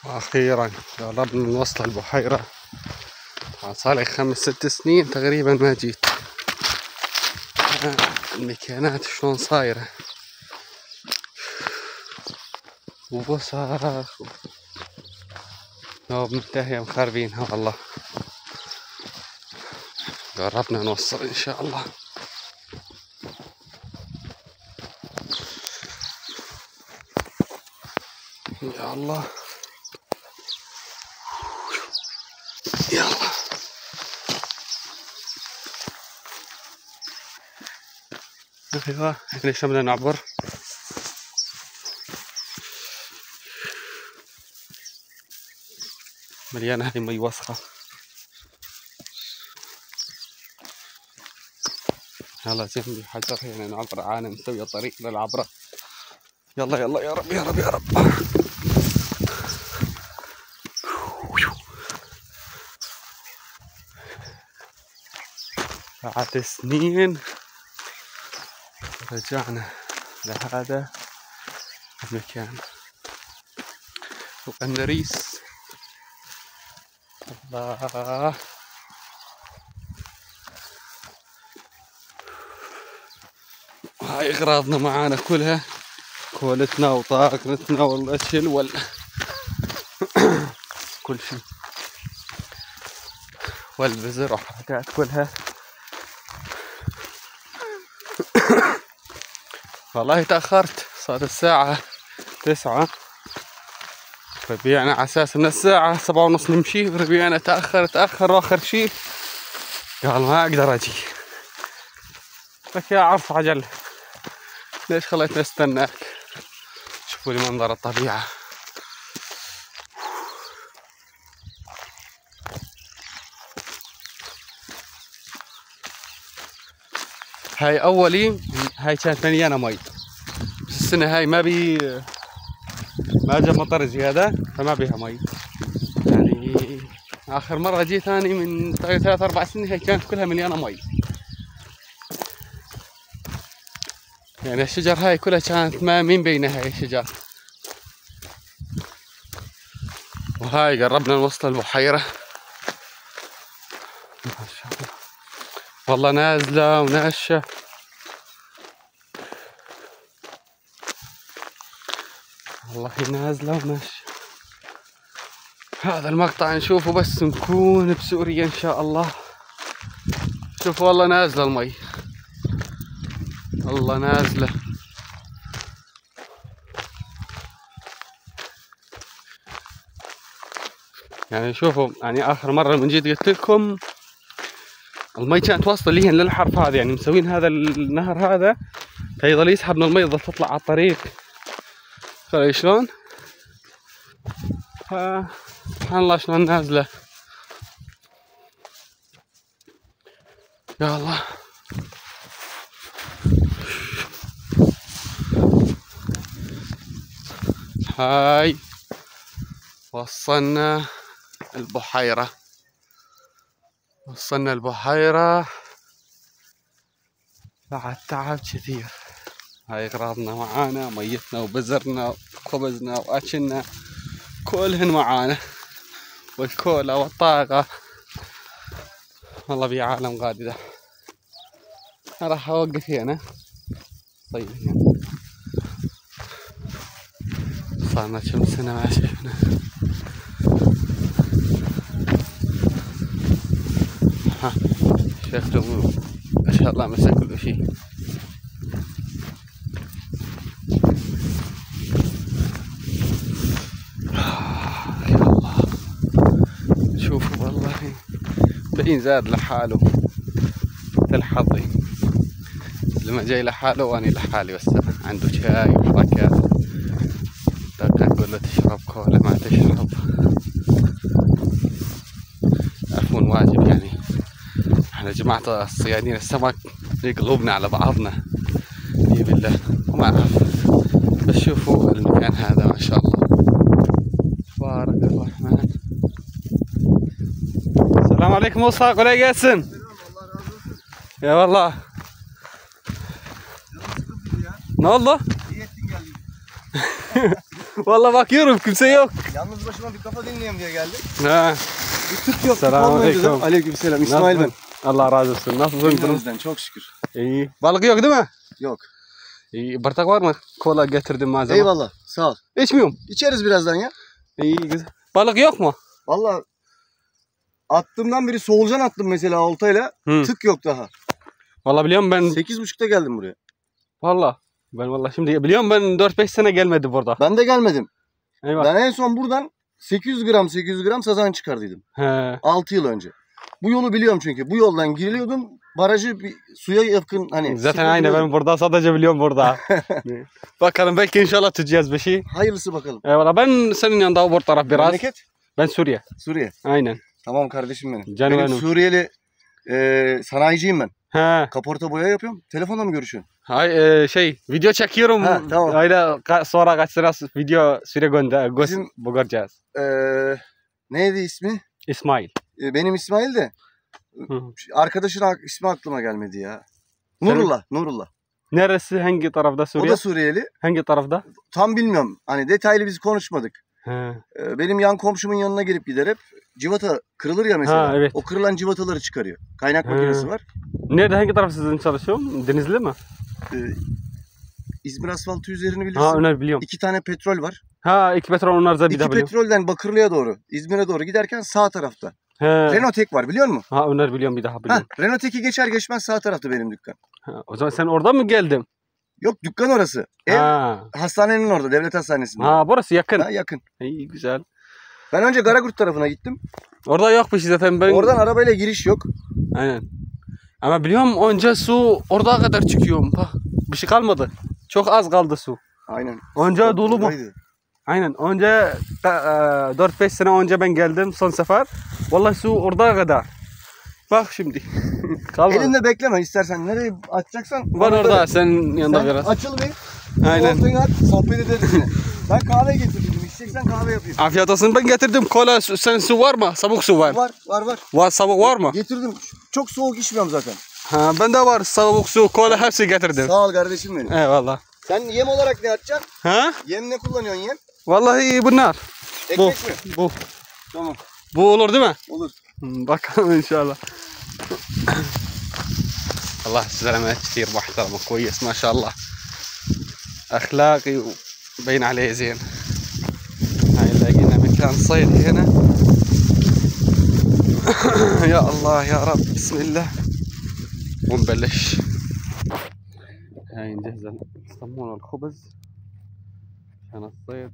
وأخيرا قربنا نوصل البحيرة. صار لي 5-6 سنين تقريبا ما جيت. المكينات شلون صايرة وبصخ نوب منتهية مخربينها والله. قربنا نوصل إن شاء الله. يا الله يلا ايوه احنا شمنا نعبر. مليانة هاي مي وسخة. يلا جنبي حجر هنا نعبر عانا مسوية طريق للعبرة. يلا يلا يا رب يا رب يا رب. بعد سنين رجعنا لهذا المكان وقندريس. الله هاي اغراضنا معانا كلها، كولتنا وطاقتنا والاشل كل شيء والبزر وحركات كلها. والله تأخرت، صار الساعة 9 ربيعنا على أساس من الساعة 7:30 نمشي. ربيعنا تأخر وآخر شي قال ما أقدر أجي. لك يا عرف عجل ليش خليتني استناك. شوفوا لي منظر الطبيعة. هاي أولي هاي كانت مليانة مي، بس السنة هاي ما جا مطر زيادة فما بيها مي. يعني آخر مرة جيت أنا من 3-4 سنين هاي كانت كلها مليانة مي. يعني الشجر هاي كلها كانت ما مين بينها هاي الشجر. وهاي قربنا نوصل البحيرة ما شاء الله. والله نازلة وناشة. والله نازلة وناشة. هذا المقطع نشوفه بس نكون بسوريا إن شاء الله. شوفوا والله نازلة المي، والله نازلة. يعني شوفوا يعني آخر مرة من جيت قلت لكم المي كانت واصلة ليهن للحرف هذا. يعني مسوين هذا النهر هذا فيظل يسحب من المي يظل تطلع على الطريق. ترى شلون سبحان الله شلون نازلة. يا الله هاي وصلنا البحيرة. وصلنا البحيرة بعد تعب كثير. هاي اغراضنا معانا، ميتنا وبزرنا وخبزنا واكلنا كلهن معانا، والكولا والطاقة. والله بي عالم غادي. راح اوقف هنا. طيب هنا صارنا كم سنة ما شفنا. ها شكله ما شاء الله مسك كل شيء. يا الله شوفوا والله بين زاد لحاله مثل حظي. لما جاي لحاله واني لحالي، بس عنده شاي وحركات. اقول له تشرب كولا ما تشرب. عفوا واجب يعني احنا جماعة الصيادين السمك قلوبنا على بعضنا. اي بالله وما اعرف. بس شوفوا المكان هذا ما شاء الله تبارك الرحمن. السلام عليكم وصاق ولا ياسن. يا والله والله Vallahi bakıyorum kimse yok. Yalnız başıma bir kafa dinleyeyim diye geldim. Ha. Bir tık yok. Selamünaleyküm. Aleykümselam. İsmail ben. Allah razı olsun. Nasılsın? Cümlemizden çok şükür. İyi. Balık yok değil mi? Yok. İyi. Bardak var mı? Kola getirdim malzeme. Eyvallah. Sağ ol. İçmiyorum. İçeriz birazdan ya. İyi güzel. Balık yok mu? Vallahi attığımdan beri solucan attım mesela oltayla. Tık yok daha. Vallahi biliyorum ben. 8.30'da geldim buraya. Vallahi. Ben vallahi şimdi biliyorum ben 4-5 sene gelmedi burada. Ben de gelmedim. Eyvah. Ben en son buradan 800 gram sazan çıkardıydım. He. 6 yıl önce. Bu yolu biliyorum çünkü. Bu yoldan giriliyordum. Barajı bir suya yakın hani. Zaten aynı ben burada sadece biliyorum burada. Bakalım belki inşallah tutacağız bir şey. Hayırlısı bakalım. Eyvallah ben senin yanında o taraf biraz. Memleket? Ben Suriye. Suriye. Aynen. Tamam kardeşim benim. Canım benim benim. Suriyeli sanayiciyim ben. He. Kaporta boya yapıyorum. Telefonla mı görüşüyorsun? Video çekiyorum. Ha, tamam. Öyle sonra kaç sıra video süre gönder. Bizim- Bu göreceğiz. Neydi ismi? İsmail. Benim İsmail de. Hı. Arkadaşın ismi aklıma gelmedi ya. Nurullah. Nurullah. Neresi? Hangi tarafta O Suriye? da Suriyeli. Hangi tarafta? Tam bilmiyorum. Hani detaylı biz konuşmadık. He. Benim yan komşumun yanına gelip gider hep. Civata kırılır ya mesela. Ha, evet. O kırılan civataları çıkarıyor. Kaynak Ha. makinesi var. Nerede? Hangi tarafta sizin çalışıyor? Denizli mi? Ee, İzmir asfaltı üzerini bilirsin. Ha, öyle biliyorum. 2 tane petrol var. Ha, iki petrol onlar da bir 2 daha biliyorum. petrolden Bakırlı'ya doğru, İzmir'e doğru giderken sağ tarafta. He. Renault Tek var biliyor musun? Ha, onlar biliyorum bir daha biliyorum. Renault Tek'i geçer geçmez sağ tarafta benim dükkan. Ha, o zaman sen orada mı geldin? Yok dükkan orası. Ev Ha. hastanenin orada, devlet hastanesinde. Ha, burası yakın. Ha, yakın. İyi güzel. Ben önce Garagurt tarafına gittim. Orada yok bir şey zaten ben. Oradan arabayla giriş yok. Aynen. Ama biliyorum önce su orada kadar çıkıyor. Bak bir şey kalmadı. Çok az kaldı su. Aynen. Önce dolu mu? Buradaydı. Aynen. Önce 4-5 sene önce ben geldim son sefer. Vallahi su orada kadar. Bak şimdi. Kalmadı. Elinde bekleme istersen. Nereye açacaksan. Var orada senin yanında Sen biraz. açıl bir. Aynen. Ortaya at, sohbet ederiz yine. Ben kahve getirdim. İçeceksen kahve yapayım. Afiyet olsun. Ben getirdim kola. Sen su var mı? Sabuk su var. Var. Var sabuk var mı? Getirdim. Çok soğuk içmiyorum zaten. Ha, ben de var sabuk su, kola hepsi getirdim. Sağ ol kardeşim benim. Eyvallah. Sen yem olarak ne atacaksın? Ha? Yem ne kullanıyorsun yem? Vallahi bunlar. Bu. Ekmek mi? Bu. Tamam. Bu olur değil mi? Olur. Bakalım inşallah. الله زلمة كثير محترم كويس ما شاء الله أخلاقي وبين عليه زين هاي لقينا مكان صيد هنا يا الله يا رب بسم الله ونبلش هاي نجهز الصمون والخبز عشان الصيد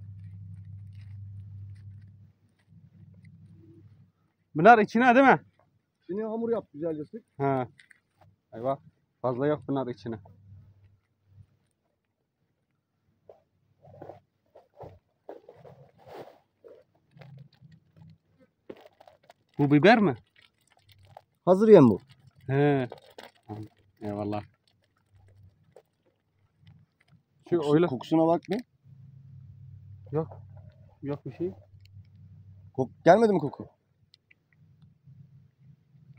Bunlar içine değil mi? Şimdi hamur yap güzelce sık. Ha. Eyvah. Fazla yok bunlar içine. Bu biber mi? Hazır yem bu. He. Eyvallah. Şu öyle. Kokusuna bak bir. Yok. Yok bir şey. Gelmedi mi koku?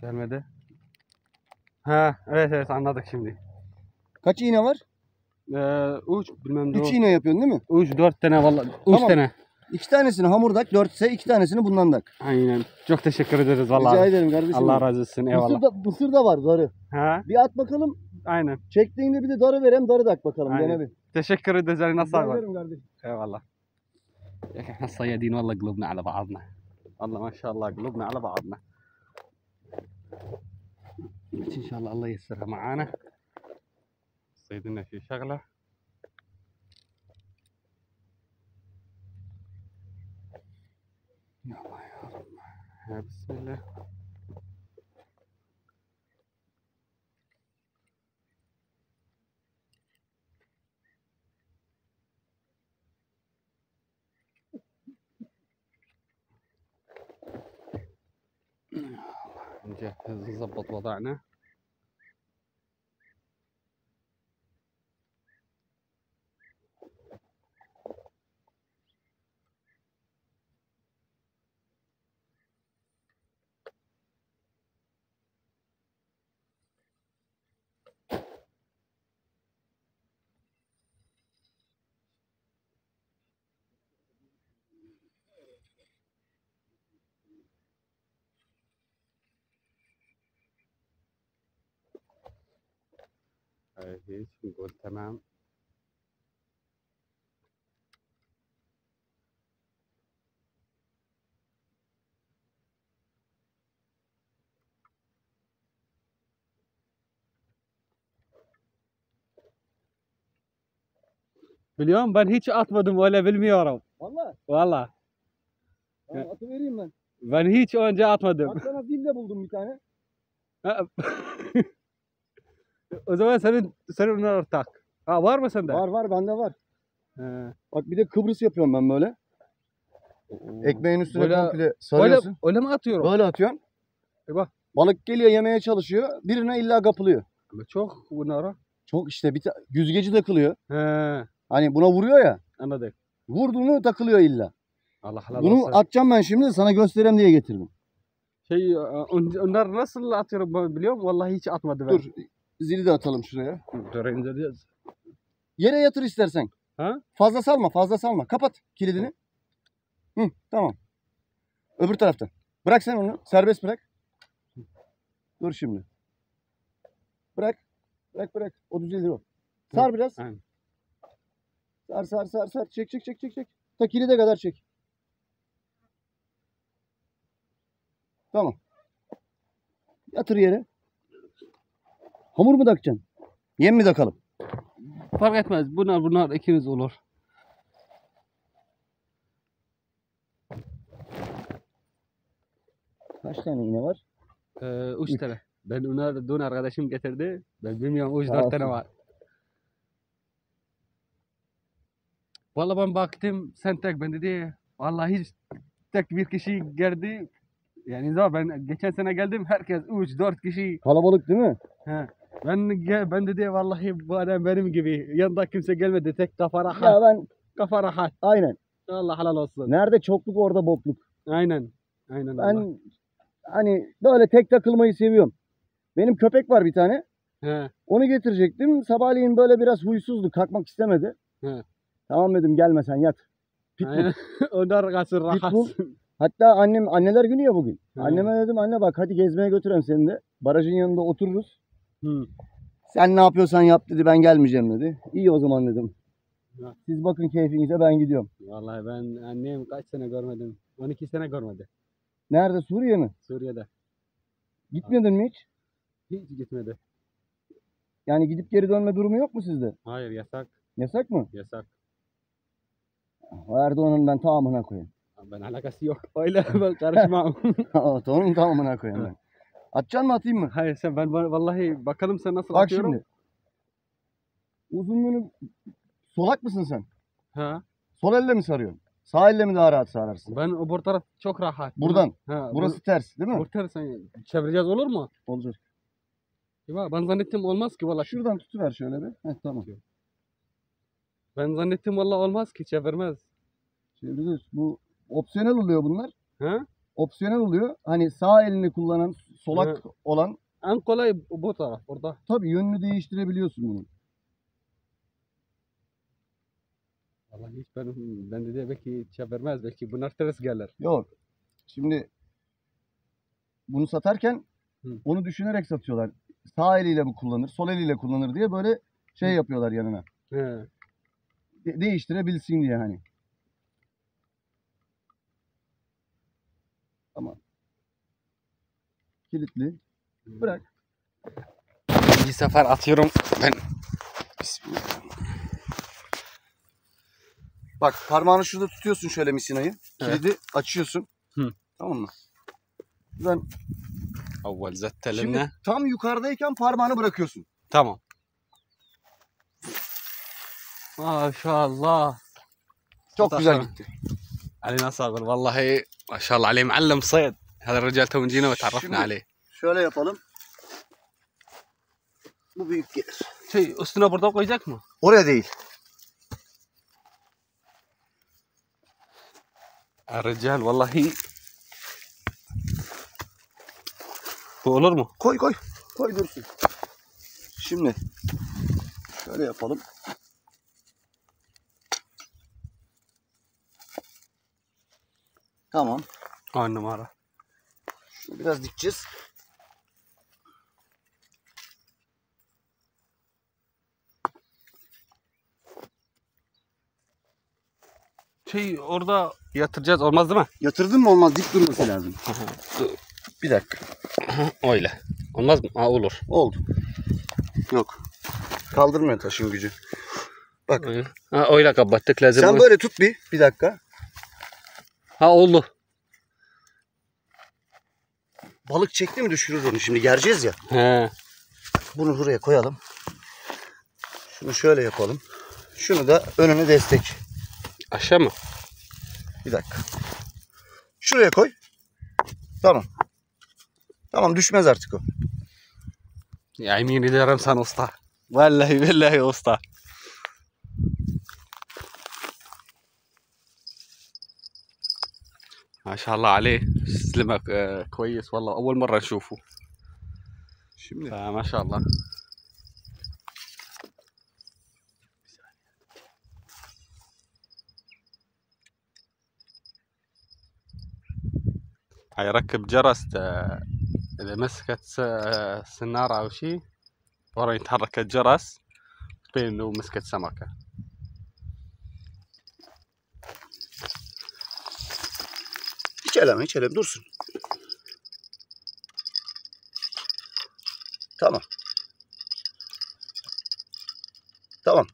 Gelmedi. Ha, evet anladık şimdi. Kaç iğne var? Uç bilmem ne. 3 iğne yapıyorsun değil mi? Uç 4 tane vallahi. 3 Tamam. tane. 2 tanesini hamurdak, 4 ise 2 tanesini bundan tak. Aynen. Çok teşekkür ederiz vallahi. Rica ederim kardeşim. Allah razı olsun. Eyvallah. Mısır da var darı. Ha? Bir at bakalım. Aynen. Çektiğinde bir de darı verem, darı tak bakalım. Aynen. Gene bir. Teşekkür ederiz. Yani nasıl Rica var? ederim kardeşim. والله يا اخي احنا الصيادين والله قلوبنا على بعضنا والله ما شاء الله قلوبنا على بعضنا بس ان شاء الله الله ييسرها معانا صيدنا في شغله يا الله يا رب يا بسم الله نجهز نظبط وضعنا هيك نقول تمام. باليوم ben hiç atmadım öyle bilmiyorum. Valla. Valla. Tamam, atı vereyim ben. Ben hiç önce atmadım. Bak sana zil de buldum bir tane. O zaman senin ortak. Ha, var mı sende? Var bende var. He. Bak bir de Kıbrıs yapıyorum ben böyle. Ekmeğin üstüne Böyle- komple sarıyorsun. Öyle mi atıyorum? Böyle atıyorsun. Bak. Balık geliyor yemeye çalışıyor. Birine illa kapılıyor. Çok bunlara. Çok işte yüzgeci takılıyor. He. Hani buna vuruyor ya. Anladık. Vurdu mu takılıyor illa. Allah helal Bunu olsun. atacağım ben şimdi sana göstereyim diye getirdim. Onlar nasıl atıyorum ben biliyor musun? Vallahi hiç atmadı ben. Dur zili de atalım şuraya. Dur indireceğiz. Yere yatır istersen. Ha? Fazla salma. Kapat kilidini. Hı, tamam. Öbür taraftan. Bırak sen onu. Serbest bırak. Dur şimdi. Bırak. Bırak. O düzelir o. Sar biraz. Aynen. Sar. Çek. Ta kilide kadar çek. Tamam. Yatır yere. Hamur mu takacaksın? Yem mi takalım? Fark etmez. Bunlar ikimiz olur. Kaç tane iğne var? 3 tane. Ben onlar dün arkadaşım getirdi. Ben bilmiyorum 3-4 Sağ tane olsun. var. Vallahi ben baktım sen tek ben dedi. Vallahi hiç tek bir kişi geldi. Yani zaten ben geçen sene geldim herkes 3-4 kişi. Kalabalık değil mi? He. Ben dedi vallahi bu adam benim gibi. Yanında kimse gelmedi. Tek kafa rahat. Ya ben Kafa rahat. aynen. Allah helal olsun. Nerede çokluk orada bokluk. Aynen. Allah. Ben hani böyle tek takılmayı seviyorum. Benim köpek var bir tane. He. Onu getirecektim. Sabahleyin böyle biraz huysuzdu. Kalkmak istemedi. He. Tamam dedim gelme sen yat. Pitbull. Aynen. Onlar kalsın rahat. Pitbull. Hatta anneler günü ya bugün. Hı. Anneme dedim anne bak hadi gezmeye götüreyim seni de. Barajın yanında otururuz. Hı. Sen ne yapıyorsan yap dedi ben gelmeyeceğim dedi. İyi o zaman dedim. Ya. Siz bakın keyfinize ben gidiyorum. Vallahi ben annem kaç sene görmedim. 12 sene görmedi. Nerede Suriye mi? Suriye'de. Gitmedin mi hiç? Hiç gitmedi. Yani gidip geri dönme durumu yok mu sizde? Hayır yasak. Yasak mı? Yasak. Erdoğan'ın ben tamamına koyayım. Ben alakası yok. Öyle ben karışmam. Onun tamamına koyayım ben. Atacaksın mı atayım mı? Hayır sen ben vallahi bakalım sen nasıl Bak atıyorum. şimdi. Uzunluğunu solak mısın sen? Ha. Sol elle mi sarıyorsun? Sağ elle mi daha rahat sararsın? Ben o taraf çok rahat. Buradan. Ha, Burası ters değil mi? Orta sen çevireceğiz olur mu? Olacak. Ya ben zannettim olmaz ki valla. Şuradan tutuver şöyle bir. Heh, tamam. Ben zannettim valla olmaz ki çevirmez. Çeviriyoruz. Bu opsiyonel oluyor bunlar. Ha? Opsiyonel oluyor. Hani sağ elini kullanan, solak olan En kolay bu taraf orada. tabii yönünü değiştirebiliyorsun bunu. Vallahi hiç ben de belki çevirmez belki bunlar ters gelir. Yok. Şimdi bunu satarken Hı. onu düşünerek satıyorlar. Sağ eliyle bu kullanır, sol eliyle kullanır diye böyle şey yapıyorlar yanına. He. Değiştirebilsin diye hani. Ama kilitli. Bırak. Bir sefer atıyorum ben. Bismillah. Bak parmağını şurada tutuyorsun şöyle misinayı. Kilidi açıyorsun. Hı. Tamam mı? Ben Avval şimdi zettelimne. tam yukarıdayken parmağını bırakıyorsun. Tamam. Maşallah. Çok Zaten güzel sonra- gitti. علينا صابر والله ما شاء الله عليه معلم صيد هذا الرجال تو جينا وتعرفنا Şimdi- عليه Şöyle yapalım. Bu büyük gelir. üstüne burada koyacak mı? Oraya değil. الرجال والله bu olur mu? Koy. Koy dursun. Şimdi şöyle yapalım. Tamam. 10 numara. Şunu biraz dikeceğiz. Şey orada yatıracağız olmaz değil mi? Yatırdın mı olmaz, dik durması lazım. Bir dakika. Öyle. Olmaz mı? Ha, olur. Oldu. Yok. Kaldırmıyor taşın gücü. Bak. Ha, öyle kapattık lazım. Sen böyle tut bir dakika. Ha, oldu. Balık çekti mi düşürür onu. Şimdi gereceğiz ya. He. Bunu buraya koyalım. Şunu şöyle yapalım. Şunu da önüne destek. Aşağı mı? Bir dakika. Şuraya koy. Tamam. Tamam, düşmez artık o. Ya yemin ederim sen usta. Vallahi billahi usta. ما شاء الله عليه سلمك كويس والله أول مرة نشوفه Şimdi فما شاء الله. هيركب جرس إذا مسكت سنارة أو شيء ورا يتحرك الجرس تبين إنه مسكت سمكة. hiç eleme dursun. Tamam. Tamam.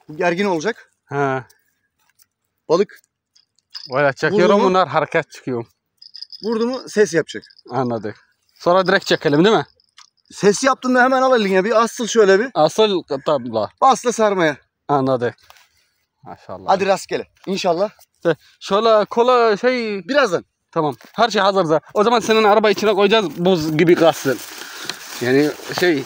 Bu gergin olacak. Ha. Balık Valla çekiyorum Vurdu mu? bunlar hareket çıkıyor. vurdu mu ses yapacak. Anladık. Sonra direkt çekelim değil mi? Ses yaptığında hemen al eline bir asıl şöyle bir. Asıl tabla. Basla sarmaya. Anladık. Maşallah. Hadi rastgele. İnşallah. Şöyle kola şey Birazdan. tamam. Her şey hazırsa. O zaman senin araba içine koyacağız buz gibi kalsın. Yani şey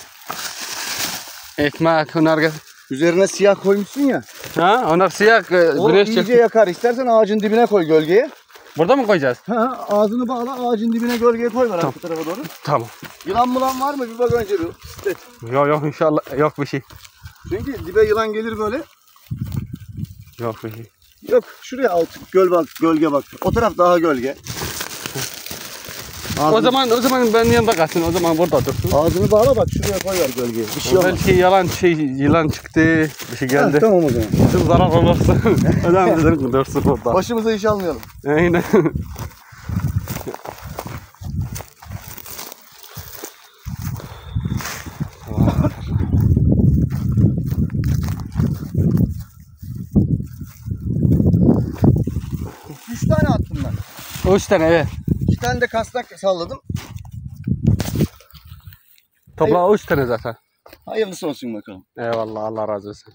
ekmek onlar Üzerine siyah koymuşsun ya. ha onlar siyah O güneş iyice çek. yakar. İstersen ağacın dibine koy gölgeye. Burada mı koyacağız? Ha, ağzını bağla, ağacın dibine gölgeye koy ver arka tarafa doğru. Tamam. Yılan mılan var mı? Bir bak önce bir. Evet. Yok inşallah yok bir şey. Çünkü dibe yılan gelir böyle. Yok bir şey. Yok, şuraya gölge bak. O taraf daha gölge. O zaman ben yanında kalsın. O zaman burada dursun. Ağzını bağla bak, şuraya koy ver gölgeye. Bir şey olmaz. Belki yılan çıktı. Bir şey geldi. Ha, tamam o zaman. Bizim zarar olursa. O zaman bizim dursun burada. Başımıza iş almayalım. Aynen. Üç tane attım ben. 3 tane evet. 2 tane de kasnak salladım. Toplam 3 tane zaten. Hayırlısı olsun bakalım. Eyvallah Allah razı olsun.